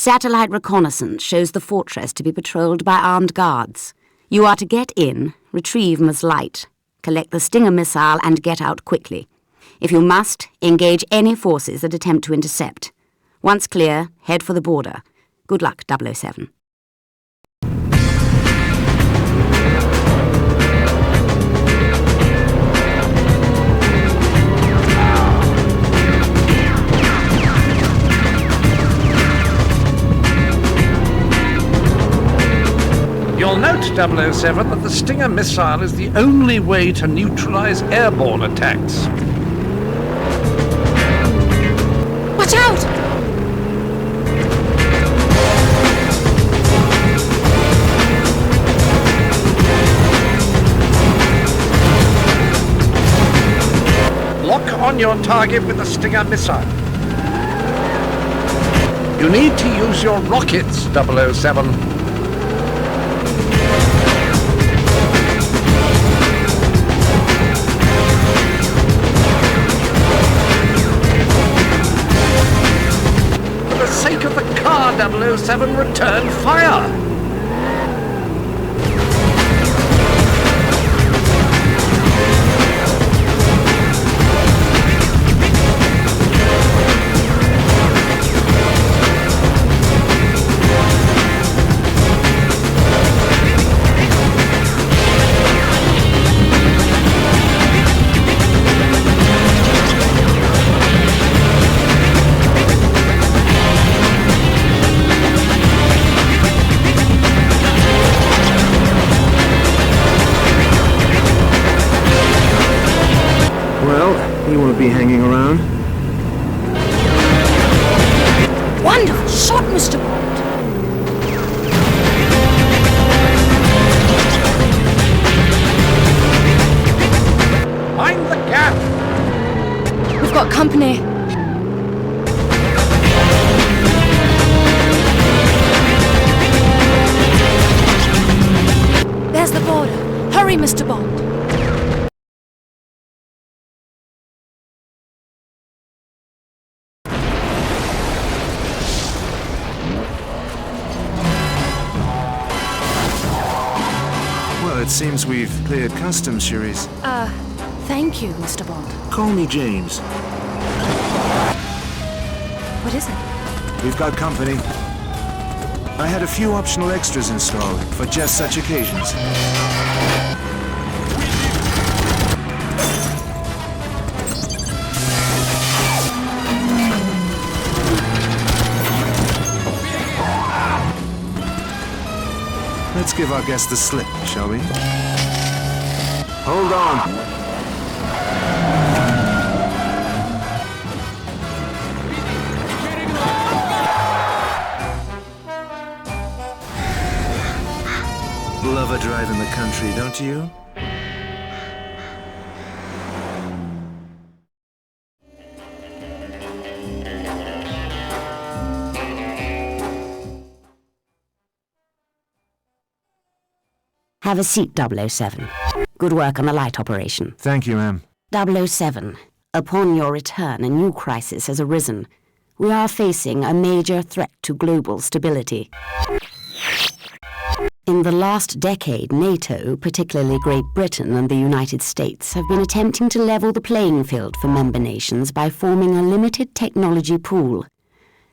Satellite reconnaissance shows the fortress to be patrolled by armed guards. You are to get in, retrieve Ms. Light, collect the Stinger missile and get out quickly. If you must, engage any forces that attempt to intercept. Once clear, head for the border. Good luck, 007. You'll note, 007, that the Stinger missile is the only way to neutralize airborne attacks. Watch out! Lock on your target with the Stinger missile. You need to use your rockets, 007. For the sake of the car, 007, return fire! You won't be hanging around. Wonderful shot, Mr. Bond. Mind the gap! We've got company. There's the border. Hurry, Mr. Bond. It seems we've cleared customs, Cherise. Thank you, Mr. Bond. Call me James. What is it? We've got company. I had a few optional extras installed for just such occasions. Let's give our guest the slip, shall we? Hold on. Love a drive in the country, don't you? Have a seat, 007. Good work on the light operation. Thank you, ma'am. 007, upon your return, a new crisis has arisen. We are facing a major threat to global stability. In the last decade, NATO, particularly Great Britain and the United States, have been attempting to level the playing field for member nations by forming a limited technology pool.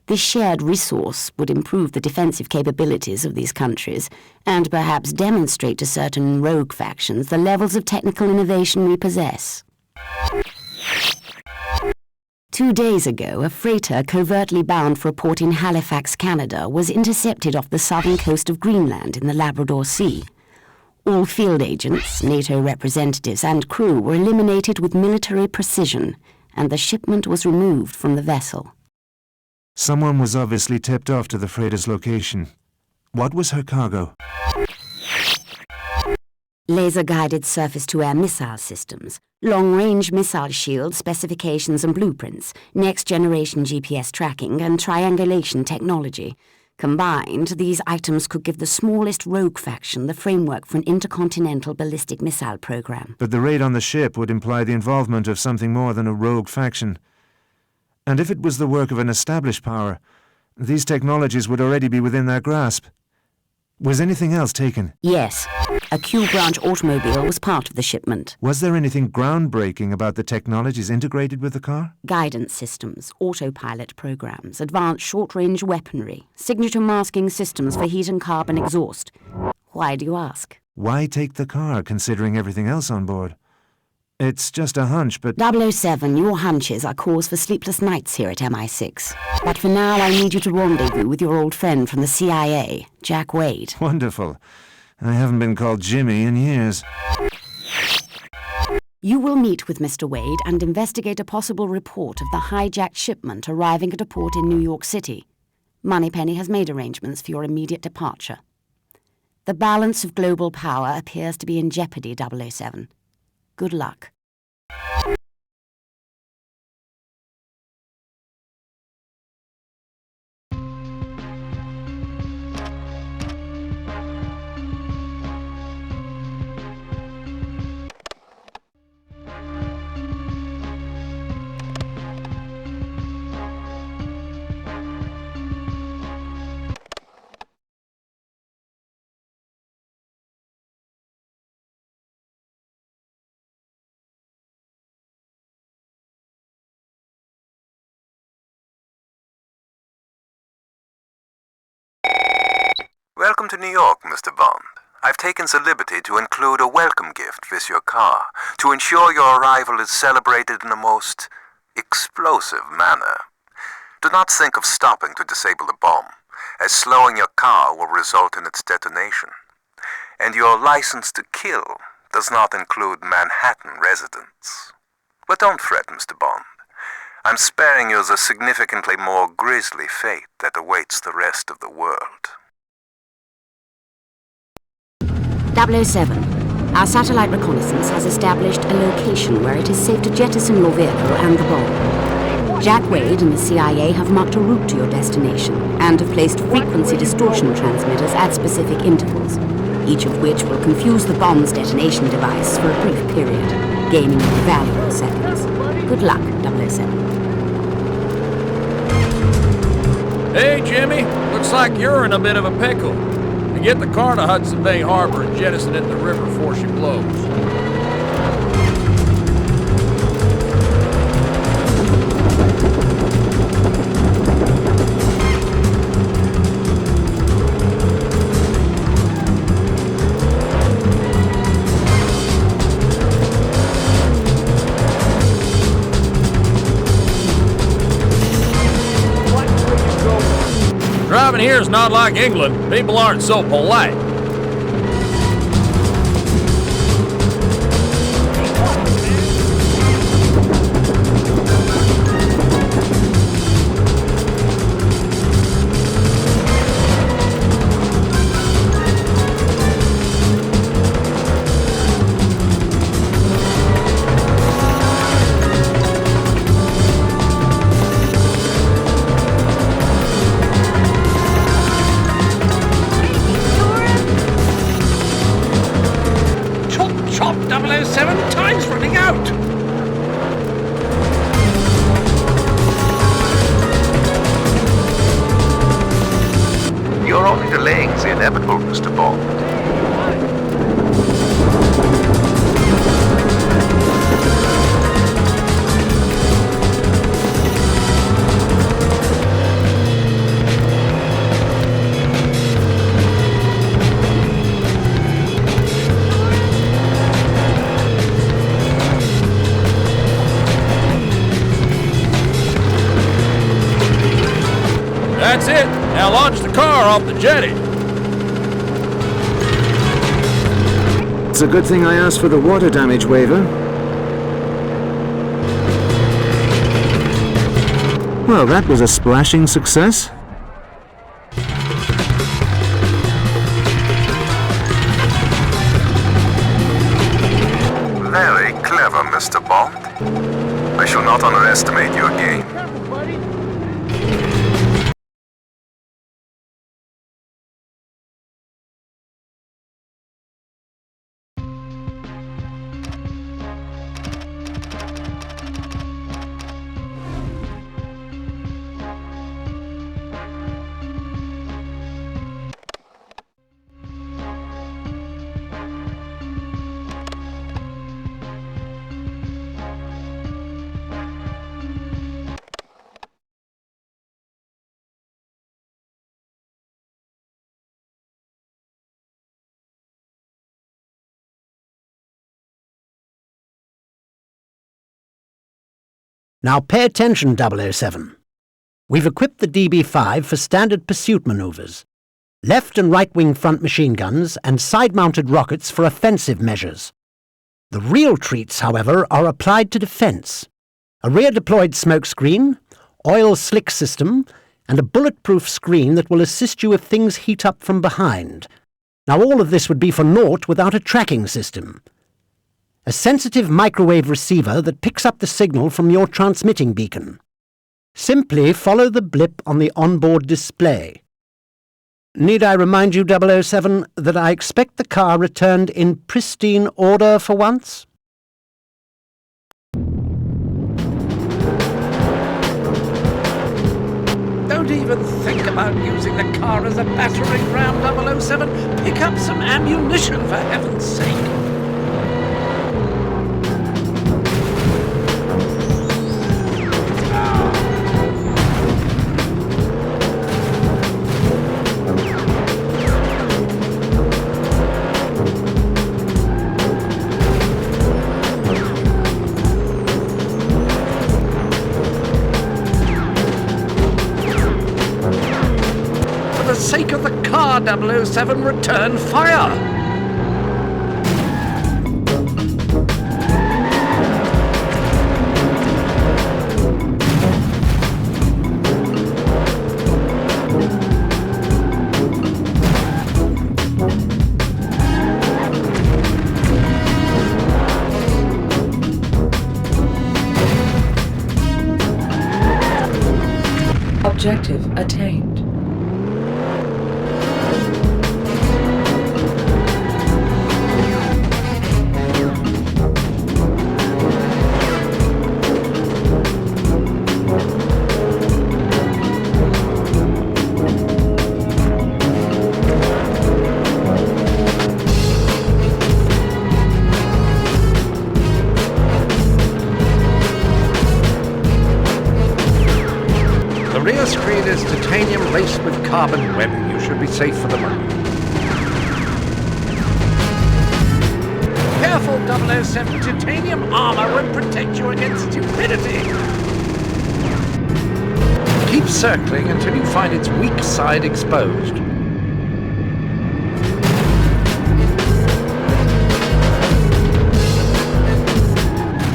This shared resource would improve the defensive capabilities of these countries and perhaps demonstrate to certain rogue factions the levels of technical innovation we possess. 2 days ago, a freighter covertly bound for a port in Halifax, Canada, was intercepted off the southern coast of Greenland in the Labrador Sea. All field agents, NATO representatives and crew were eliminated with military precision, and the shipment was removed from the vessel. Someone was obviously tipped off to the freighter's location. What was her cargo? Laser-guided surface-to-air missile systems, long-range missile shield specifications and blueprints, next-generation GPS tracking and triangulation technology. Combined, these items could give the smallest rogue faction the framework for an intercontinental ballistic missile program. But the raid on the ship would imply the involvement of something more than a rogue faction. And if it was the work of an established power, These technologies would already be within their grasp. Was anything else taken? Yes. A Q-branch automobile was part of the shipment. Was there anything groundbreaking about the technologies integrated with the car? Guidance systems, autopilot programs, advanced short-range weaponry, signature masking systems for heat and carbon exhaust. Why do you ask? Why take the car, considering everything else on board? It's just a hunch, but... 007, your hunches are cause for sleepless nights here at MI6. But for now, I need you to rendezvous with your old friend from the CIA, Jack Wade. Wonderful. I haven't been called Jimmy in years. You will meet with Mr. Wade and investigate a possible report of the hijacked shipment arriving at a port in New York City. Moneypenny has made arrangements for your immediate departure. The balance of global power appears to be in jeopardy, 007. Good luck. Welcome to New York, Mr. Bond. I've taken the liberty to include a welcome gift with your car to ensure your arrival is celebrated in a most explosive manner. Do not think of stopping to disable the bomb, as slowing your car will result in its detonation. And your license to kill does not include Manhattan residents. But don't fret, Mr. Bond. I'm sparing you the significantly more grisly fate that awaits the rest of the world. 007, our satellite reconnaissance has established a location where it is safe to jettison your vehicle and the bomb. Jack Wade and the CIA have marked a route to your destination and have placed frequency distortion transmitters at specific intervals, each of which will confuse the bomb's detonation device for a brief period, gaining you valuable seconds. Good luck, 007. Hey, Jimmy. Looks like you're in a bit of a pickle. And get the car to Hudson Bay Harbor and jettison it in the river before she blows. Driving here is not like England. People aren't so polite. Chop 007, time's running out! You're only delaying the inevitable, Mr. Bond. That's it. Now launch the car off the jetty. It's a good thing I asked for the water damage waiver. Well, that was a splashing success. Very clever, Mr. Bond. I shall not underestimate your game. Now pay attention, 007. We've equipped the DB-5 for standard pursuit maneuvers. Left and right-wing front machine guns and side-mounted rockets for offensive measures. The real treats, however, are applied to defense. A rear-deployed smoke screen, oil slick system, and a bulletproof screen that will assist you if things heat up from behind. Now all of this would be for naught without a tracking system. A sensitive microwave receiver that picks up the signal from your transmitting beacon. Simply follow the blip on the onboard display. Need I remind you, 007, that I expect the car returned in pristine order for once? Don't even think about using the car as a battering ram, 007. Pick up some ammunition, for heaven's sake. For the sake of the car, 007, return fire! Objective attained. The rear screen is titanium laced with carbon webbing. You should be safe for the moment. Careful, 007. Titanium armor won't protect you against stupidity. Keep circling until you find its weak side exposed.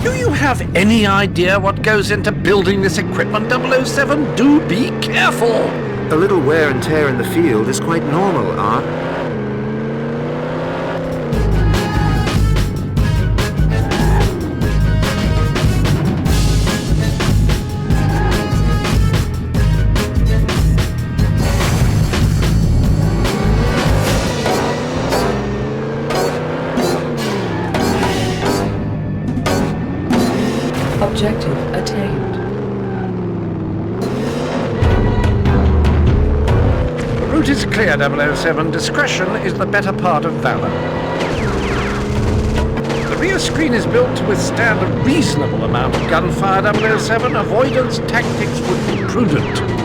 Do you have any idea what goes into building this equipment, 007? Do be careful! A little wear and tear in the field is quite normal, Art. Objective attained. The route is clear, 007. Discretion is the better part of valor. The rear screen is built to withstand a reasonable amount of gunfire, 007. Avoidance tactics would be prudent.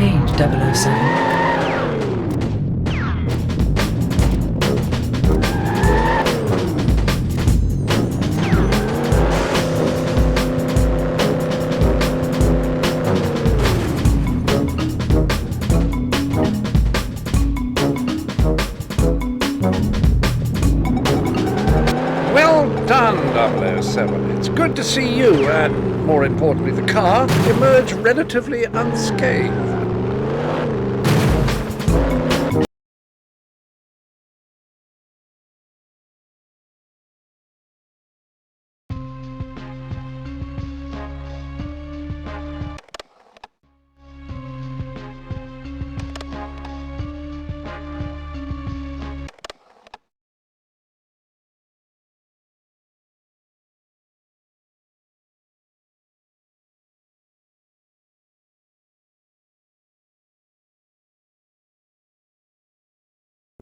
attained, 007. Well done, 007. It's good to see you, and more importantly the car, emerge relatively unscathed.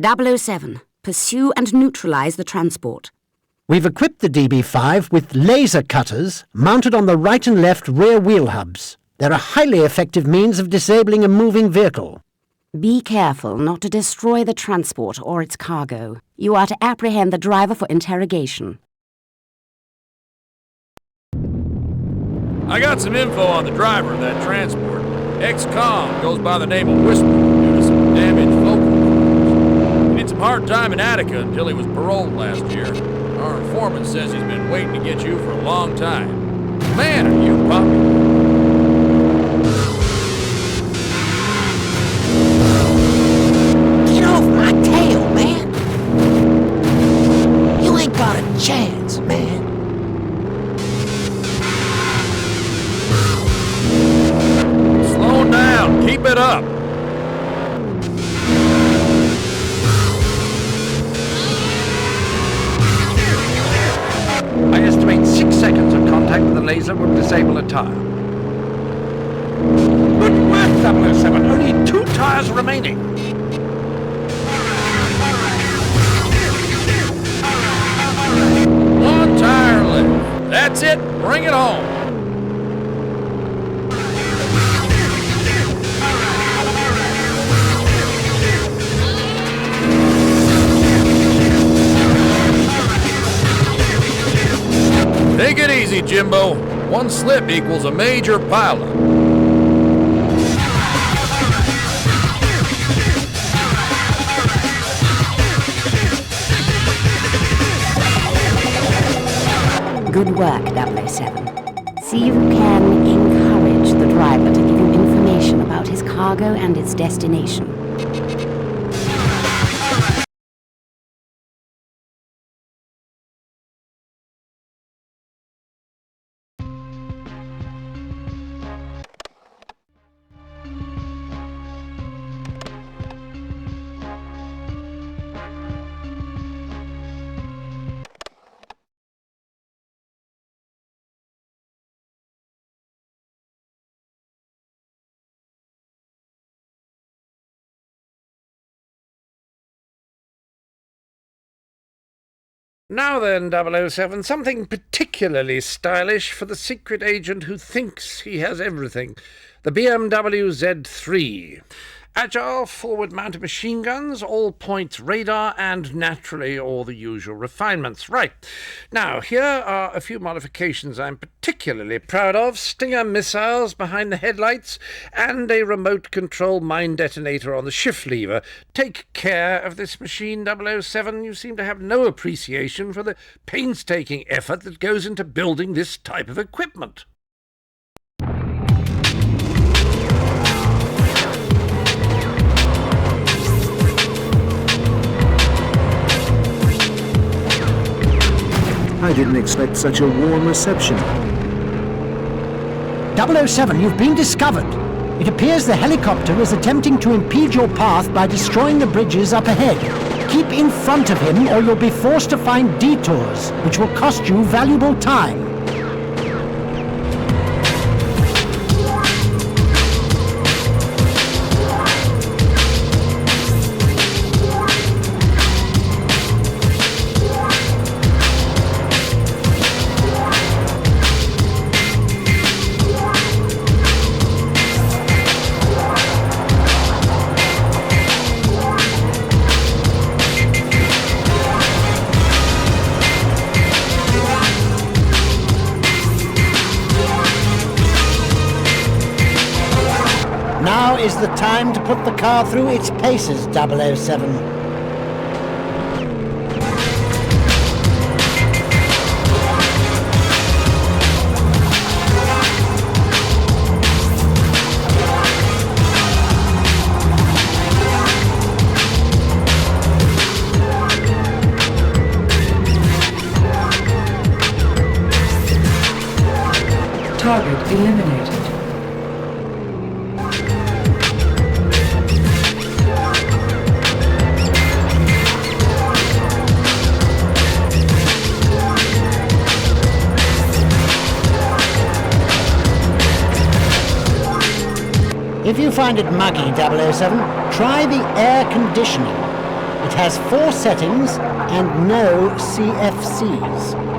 .007. Pursue and neutralize the transport. We've equipped the DB5 with laser cutters mounted on the right and left rear wheel hubs. They're a highly effective means of disabling a moving vehicle. Be careful not to destroy the transport or its cargo. You are to apprehend the driver for interrogation. I got some info on the driver of that transport. Ex-com goes by the name of Whisper due to some damaged vocal cords. He had some hard time in Attica until he was paroled last year. Our informant says he's been waiting to get you for a long time. Man, are you popular. Get off my tail, man! You ain't got a chance, man. Slow down. Keep it up. I estimate 6 seconds of contact with the laser will disable a tire. Good work, 007. Only 2 tires remaining. One tire left. That's it. Bring it home. Take it easy, Jimbo. One slip equals a major pileup. Good work, 007. See if you can encourage the driver to give you information about his cargo and its destination. Now then, 007, something particularly stylish for the secret agent who thinks he has everything. The BMW Z3. Agile, forward-mounted machine guns, all-points radar, and naturally all the usual refinements. Right. Now, here are a few modifications I'm particularly proud of. Stinger missiles behind the headlights, and a remote-control mine detonator on the shift lever. Take care of this machine, 007. You seem to have no appreciation for the painstaking effort that goes into building this type of equipment. I didn't expect such a warm reception. 007, you've been discovered. It appears the helicopter is attempting to impede your path by destroying the bridges up ahead. Keep in front of him or you'll be forced to find detours, which will cost you valuable time. is the time to put the car through its paces, 007. Target eliminated. If you find it muggy, 007, try the air conditioning. It has 4 settings and no CFCs.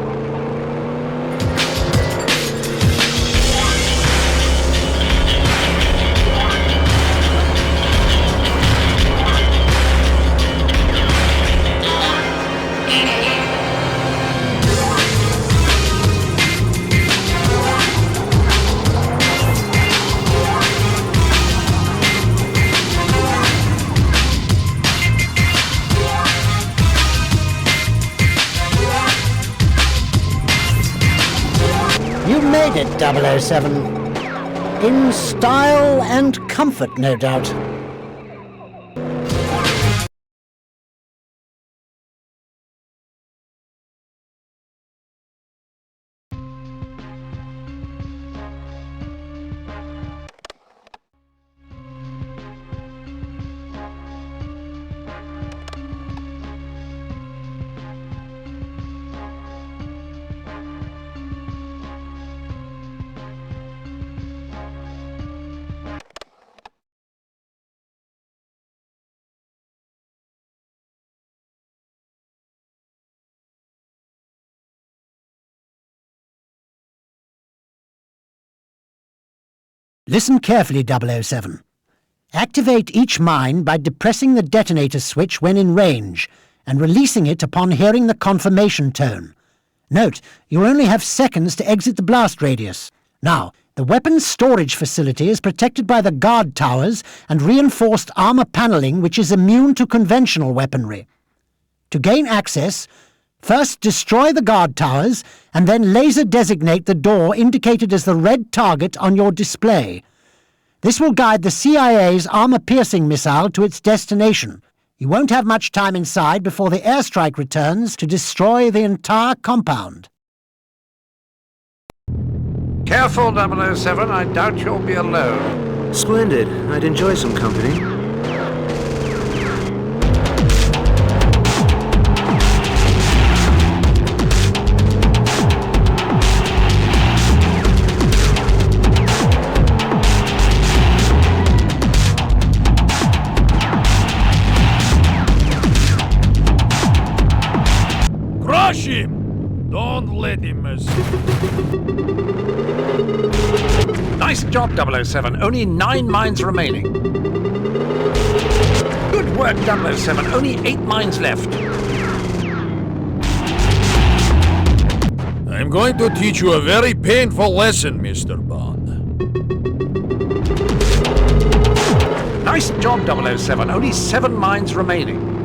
You made it, 007. In style and comfort, no doubt. Listen carefully, 007. Activate each mine by depressing the detonator switch when in range, and releasing it upon hearing the confirmation tone. Note, you only have seconds to exit the blast radius. Now, the weapons storage facility is protected by the guard towers and reinforced armor paneling which is immune to conventional weaponry. To gain access, first destroy the guard towers, and then laser designate the door indicated as the red target on your display. This will guide the CIA's armor-piercing missile to its destination. You won't have much time inside before the airstrike returns to destroy the entire compound. Careful, 007. I doubt you'll be alone. Splendid. I'd enjoy some company. Crush him! Don't let him escape. Nice job, 007. Only 9 mines remaining. Good work, 007. Only 8 mines left. I'm going to teach you a very painful lesson, Mr. Bond. Nice job, 007. Only 7 mines remaining.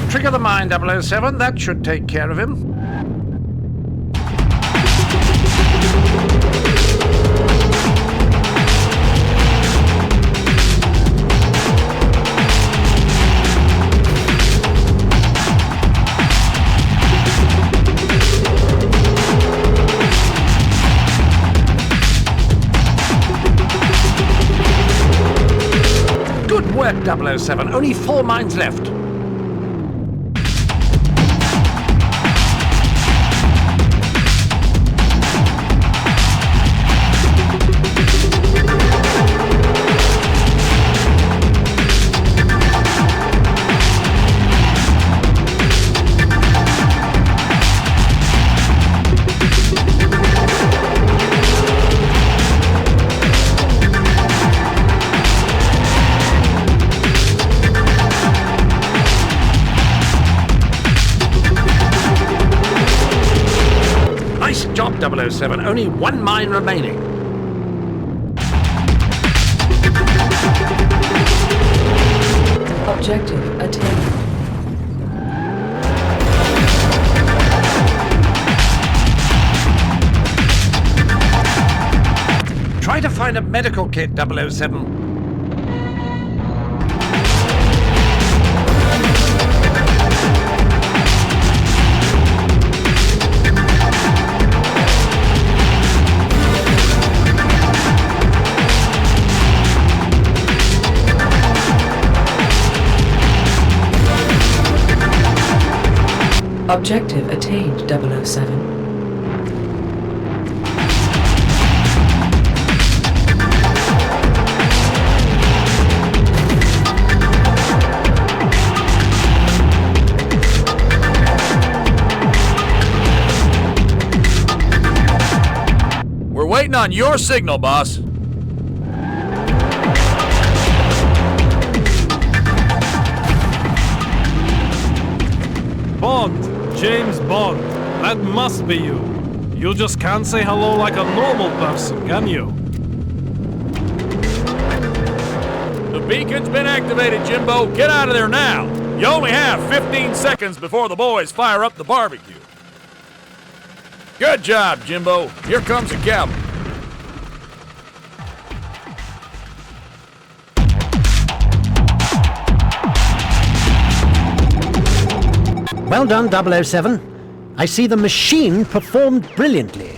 Trigger the mine, 007. That should take care of him. Good work, 007. Only 4 mines left. 007. Only one mine remaining. Objective attained. Try to find a medical kit, 007. Objective attained, 007. We're waiting on your signal, boss. Bond, James Bond, that must be you. You just can't say hello like a normal person, can you? The beacon's been activated, Jimbo. Get out of there now. You only have 15 seconds before the boys fire up the barbecue. Good job, Jimbo. Here comes a cowboy. Well done, 007. I see the machine performed brilliantly.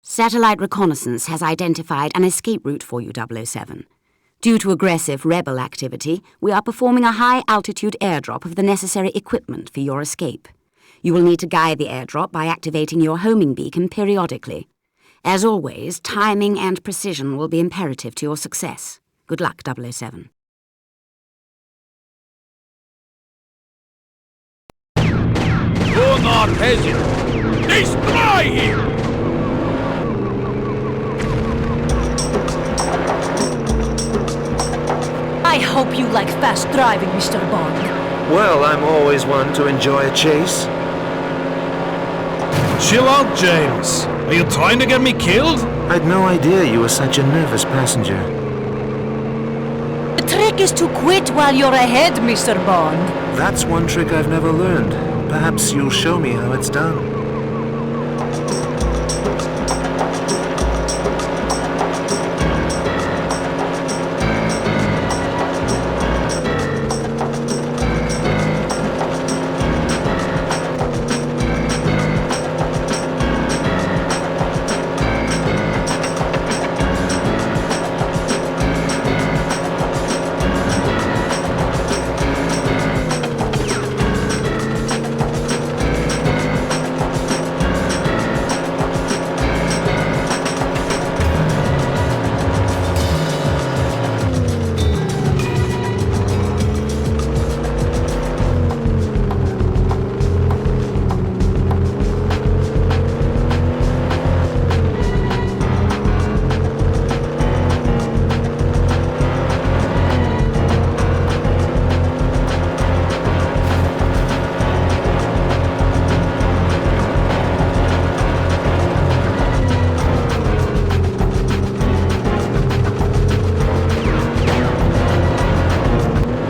Satellite reconnaissance has identified an escape route for you, 007. Due to aggressive rebel activity, we are performing a high-altitude airdrop of the necessary equipment for your escape. You will need to guide the airdrop by activating your homing beacon periodically. As always, timing and precision will be imperative to your success. Good luck, 007. Do not hesitate. Destroy him! I hope you like fast driving, Mr. Bond. Well, I'm always one to enjoy a chase. Chill out, James. Are you trying to get me killed? I'd no idea you were such a nervous passenger. The trick is to quit while you're ahead, Mr. Bond. That's one trick I've never learned. Perhaps you'll show me how it's done.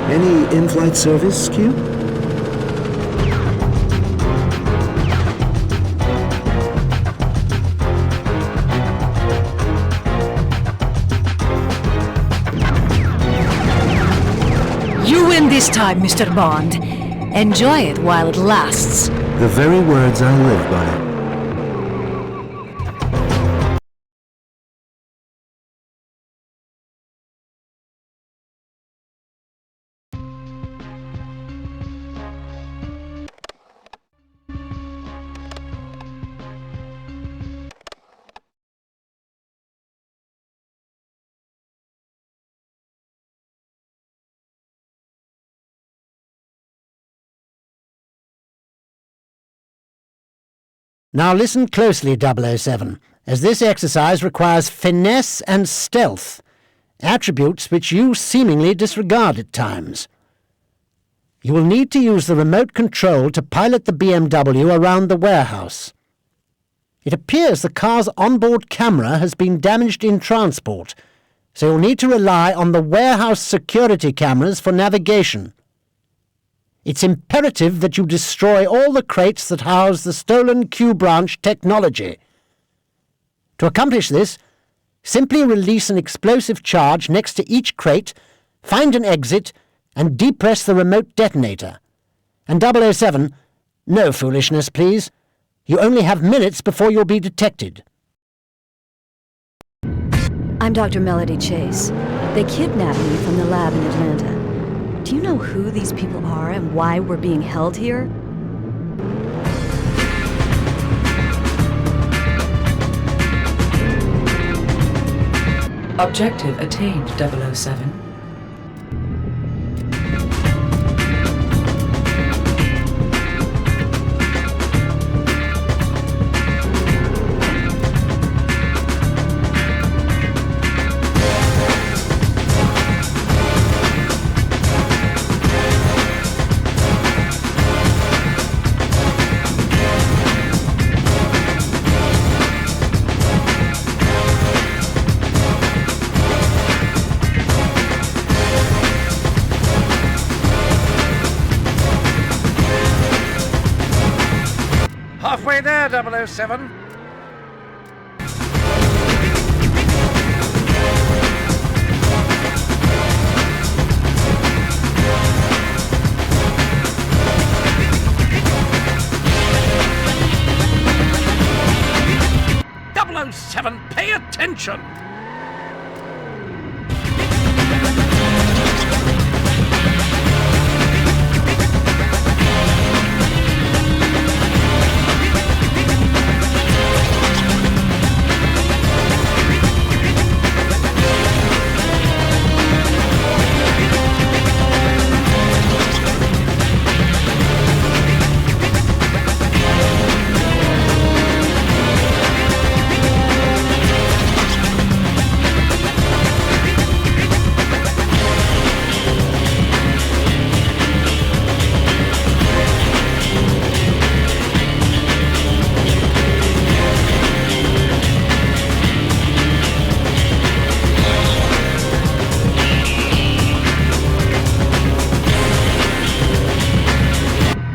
Any in-flight service, Q? You win this time, Mr. Bond. Enjoy it while it lasts. The very words I live by. Now listen closely, 007, as this exercise requires finesse and stealth, attributes which you seemingly disregard at times. You will need to use the remote control to pilot the BMW around the warehouse. It appears the car's onboard camera has been damaged in transport, so you'll need to rely on the warehouse security cameras for navigation. It's imperative that you destroy all the crates that house the stolen Q-branch technology. To accomplish this, simply release an explosive charge next to each crate, find an exit, and depress the remote detonator. And 007, no foolishness, please. You only have minutes before you'll be detected. I'm Dr. Melody Chase. They kidnapped me from the lab in Atlanta. Do you know who these people are and why we're being held here? Objective attained, 007. Halfway there, 007. Pay attention!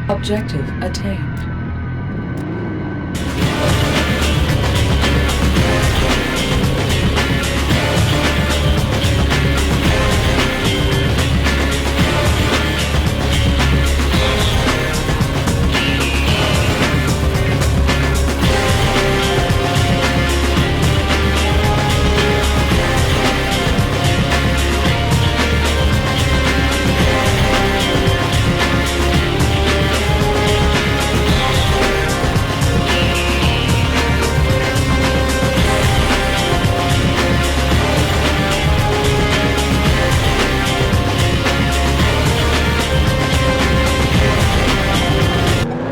Objective attained.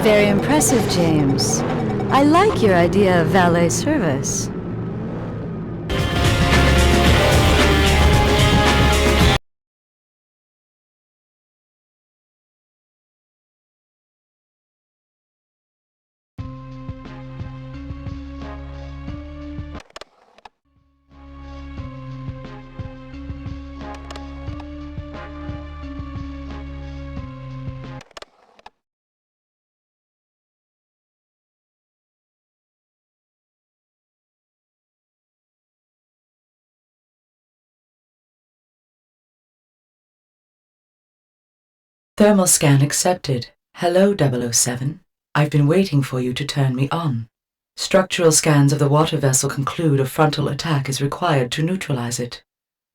Very impressive, James. I like your idea of valet service. Thermal scan accepted. Hello, 007. I've been waiting for you to turn me on. Structural scans of the water vessel conclude a frontal attack is required to neutralize it.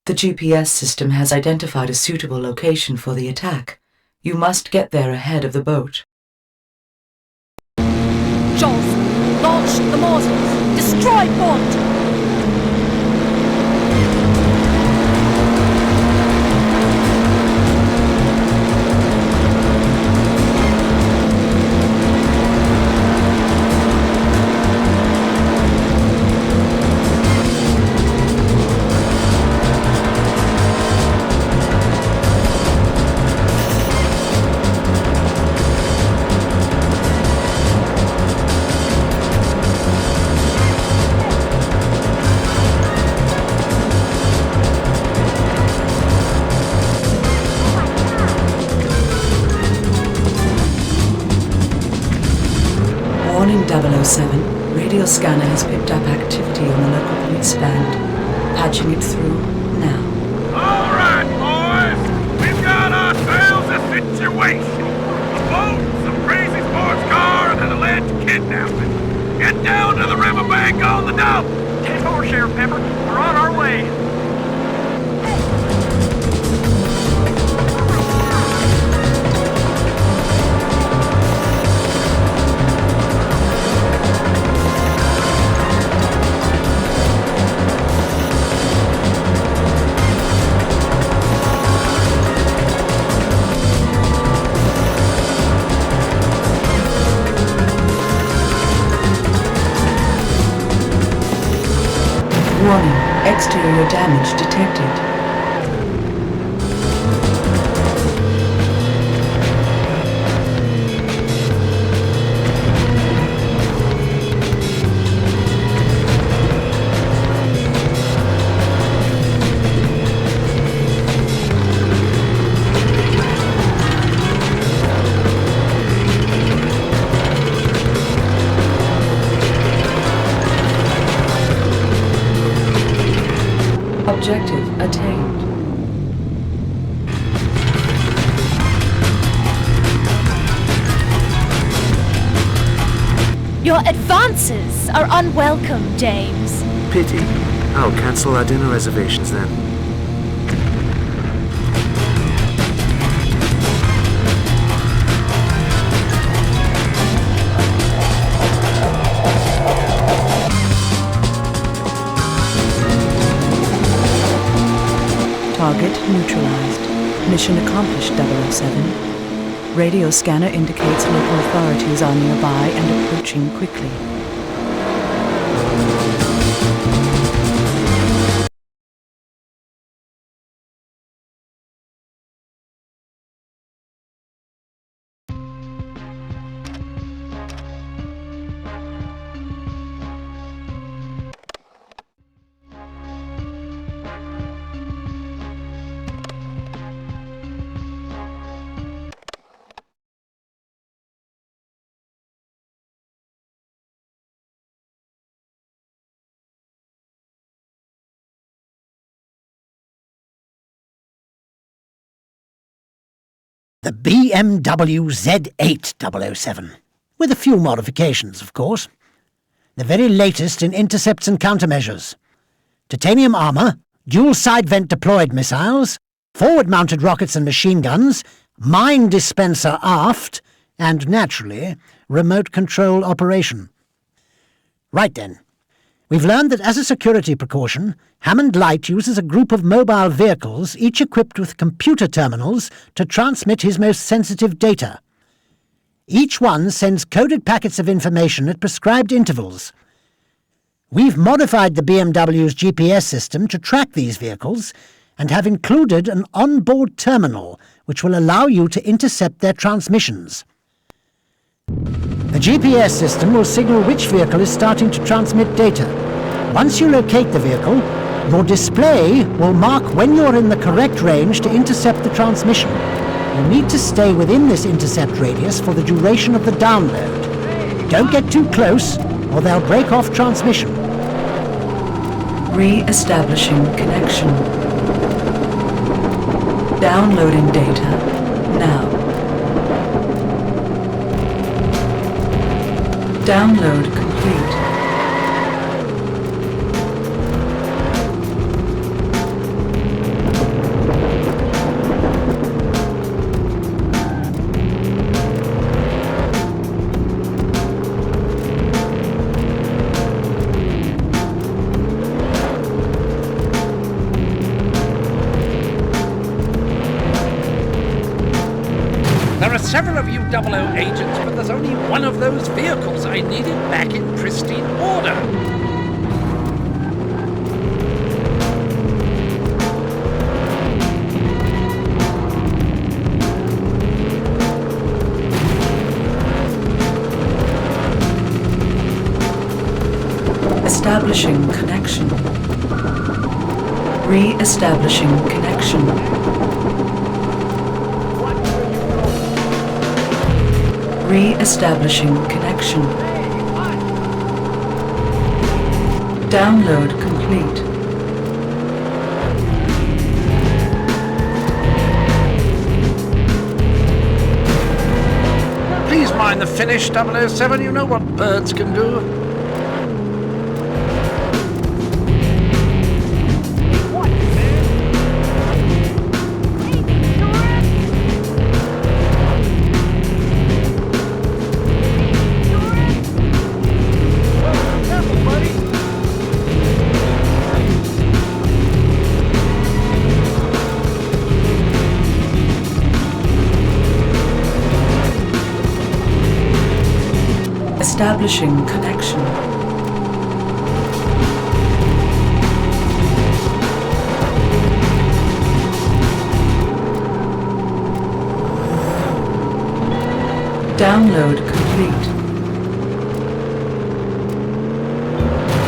The GPS system has identified a suitable location for the attack. You must get there ahead of the boat. Jaws, launch the Morsels. Destroy port. Warning 007. Radio scanner has picked up activity on the local police band. Patching it through now. All right, boys. We've got ourselves a situation. A boat, some crazy sports car, and an alleged kidnapping. Get down to the riverbank on the double. 10-4, Sheriff Pepper. We're on our way. Warning. Exterior damage detected. Objective attained. Your advances are unwelcome, James. Pity. I'll cancel our dinner reservations then. Target neutralized. Mission accomplished, 007. Radio scanner indicates local authorities are nearby and approaching quickly. The BMW Z8 007, with a few modifications, of course. The very latest in intercepts and countermeasures. Titanium armour, dual side-vent deployed missiles, forward-mounted rockets and machine guns, mine dispenser aft, and, naturally, remote control operation. Right then. We've learned that as a security precaution, Hammond Light uses a group of mobile vehicles, each equipped with computer terminals, to transmit his most sensitive data. Each one sends coded packets of information at prescribed intervals. We've modified the BMW's GPS system to track these vehicles and have included an onboard terminal which will allow you to intercept their transmissions. The GPS system will signal which vehicle is starting to transmit data. Once you locate the vehicle, your display will mark when you're in the correct range to intercept the transmission. You need to stay within this intercept radius for the duration of the download. Don't get too close, or they'll break off transmission. Re-establishing connection. Downloading data now. Download complete. There are several of you 00 agents, but there's only one of those vehicles I needed back in pristine order. Establishing connection. Re-establishing connection. Re-establishing connection. Download complete. Please mind the finish, 007. You know what birds can do. Establishing connection. Download complete.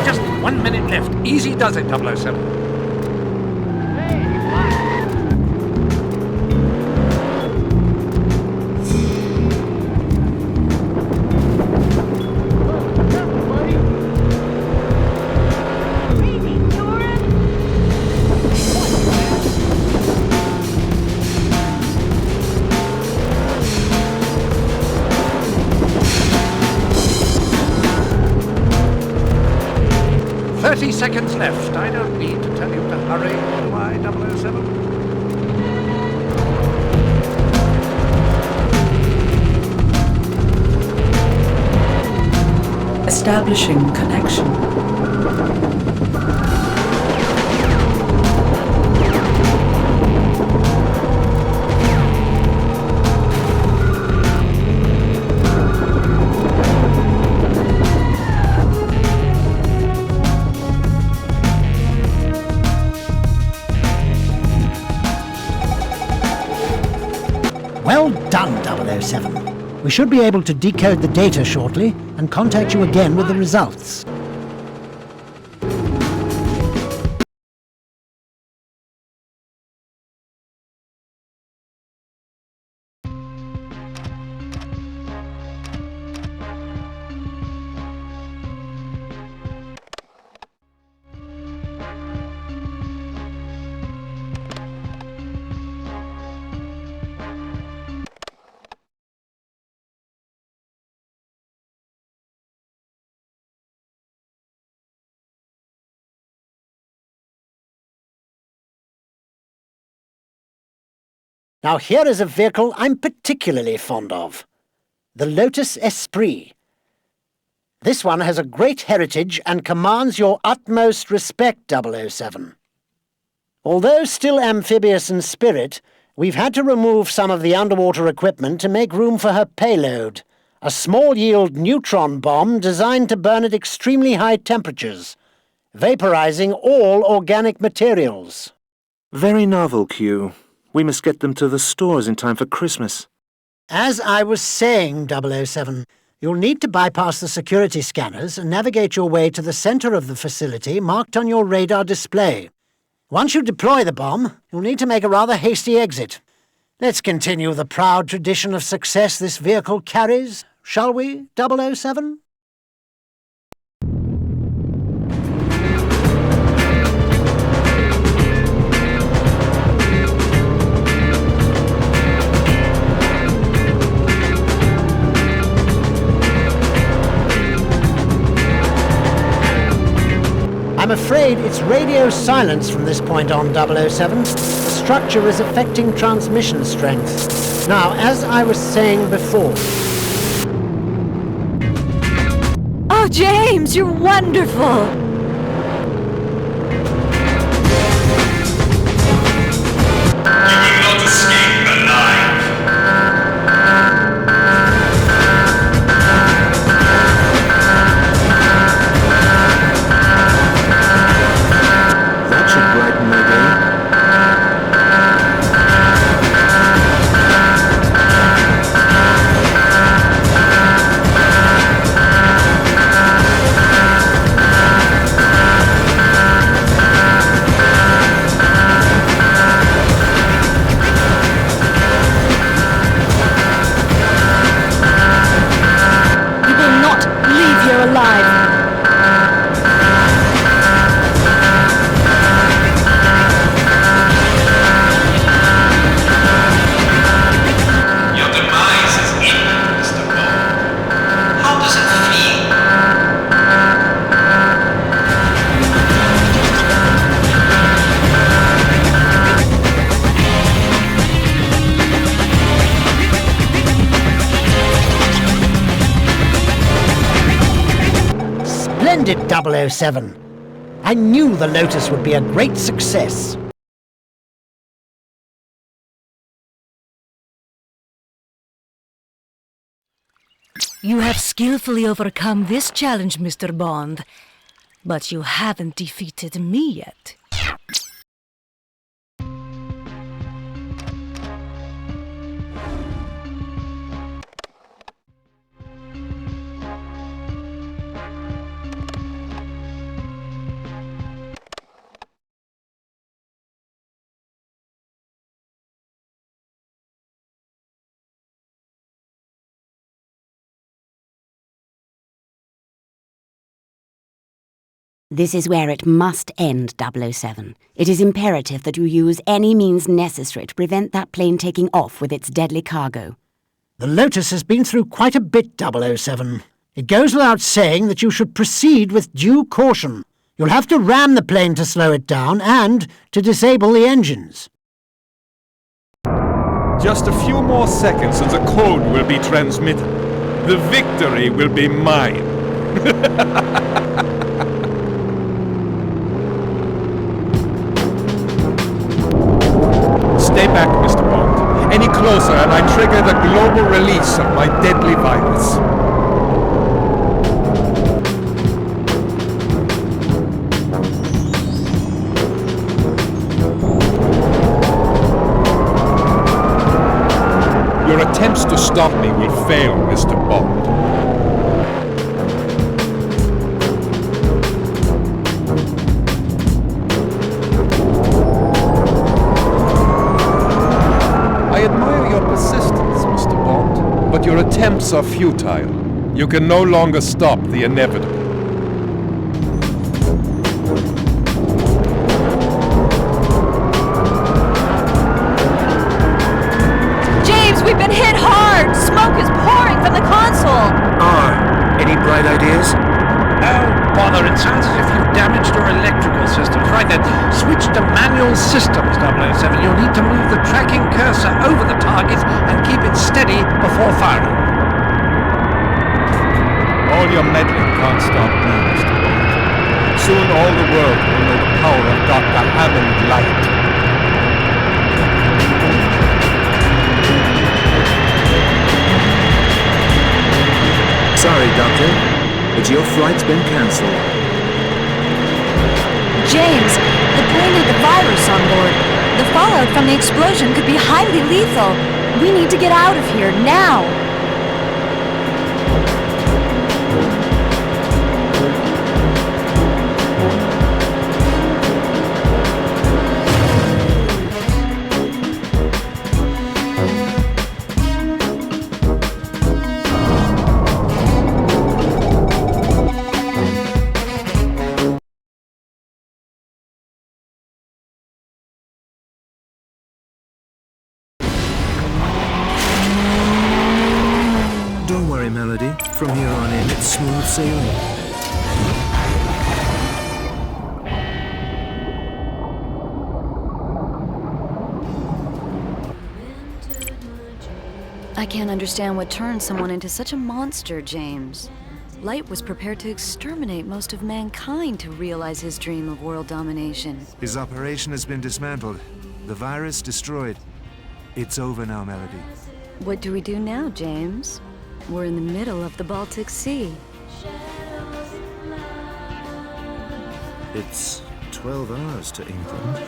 Just 1 minute left. Easy does it, 007. Seconds left. I don't need to tell you to hurry, do I, 007? Establishing connection. Well done, 007. We should be able to decode the data shortly and contact you again with the results. Now here is a vehicle I'm particularly fond of. The Lotus Esprit. This one has a great heritage and commands your utmost respect, 007. Although still amphibious in spirit, we've had to remove some of the underwater equipment to make room for her payload, a small-yield neutron bomb designed to burn at extremely high temperatures, vaporizing all organic materials. Very novel, Q. We must get them to the stores in time for Christmas. As I was saying, 007, you'll need to bypass the security scanners and navigate your way to the center of the facility marked on your radar display. Once you deploy the bomb, you'll need to make a rather hasty exit. Let's continue the proud tradition of success this vehicle carries, shall we, 007? I'm afraid it's radio silence from this point on, 007. The structure is affecting transmission strength. Now, as I was saying before... Oh, James, you're wonderful! You will not escape alive. That should brighten my day. Splendid, 007. I knew the Lotus would be a great success. You have skillfully overcome this challenge, Mr. Bond. But you haven't defeated me yet. This is where it must end, 007. It is imperative that you use any means necessary to prevent that plane taking off with its deadly cargo. The Lotus has been through quite a bit, 007. It goes without saying that you should proceed with due caution. You'll have to ram the plane to slow it down and to disable the engines. Just a few more seconds and the code will be transmitted. The victory will be mine. Stay back, Mr. Bond. Any closer and I trigger the global release of my deadly virus. Your attempts to stop me will fail, Mr. Bond. I admire your persistence, Mr. Bond, but your attempts are futile. You can no longer stop the inevitable. James, we've been hit hard! Smoke is pouring from the console! Any bright ideas? Oh, bother, it sounds as if you've damaged your electrical systems. Right then, switch to manual systems, 007. You'll need to move the tracking cursor over the target and keep it steady before firing. All your meddling can't stop me, Mr. Bond. Soon all the world will know the power of Dr. Hammond Light. Sorry, Doctor, but your flight's been cancelled. James, the plane had the virus on board. The fallout from the explosion could be highly lethal. We need to get out of here, now! Don't worry, Melody. From here on in, it's smooth sailing. I can't understand what turned someone into such a monster, James. Light was prepared to exterminate most of mankind to realize his dream of world domination. His operation has been dismantled. The virus destroyed. It's over now, Melody. What do we do now, James? We're in the middle of the Baltic Sea. It's 12 hours to England.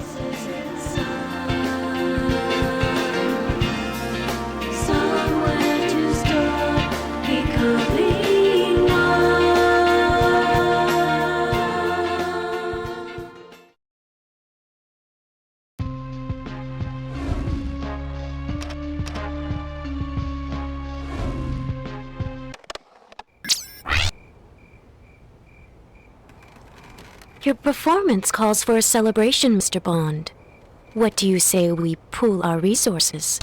Your performance calls for a celebration, Mr. Bond. What do you say we pool our resources?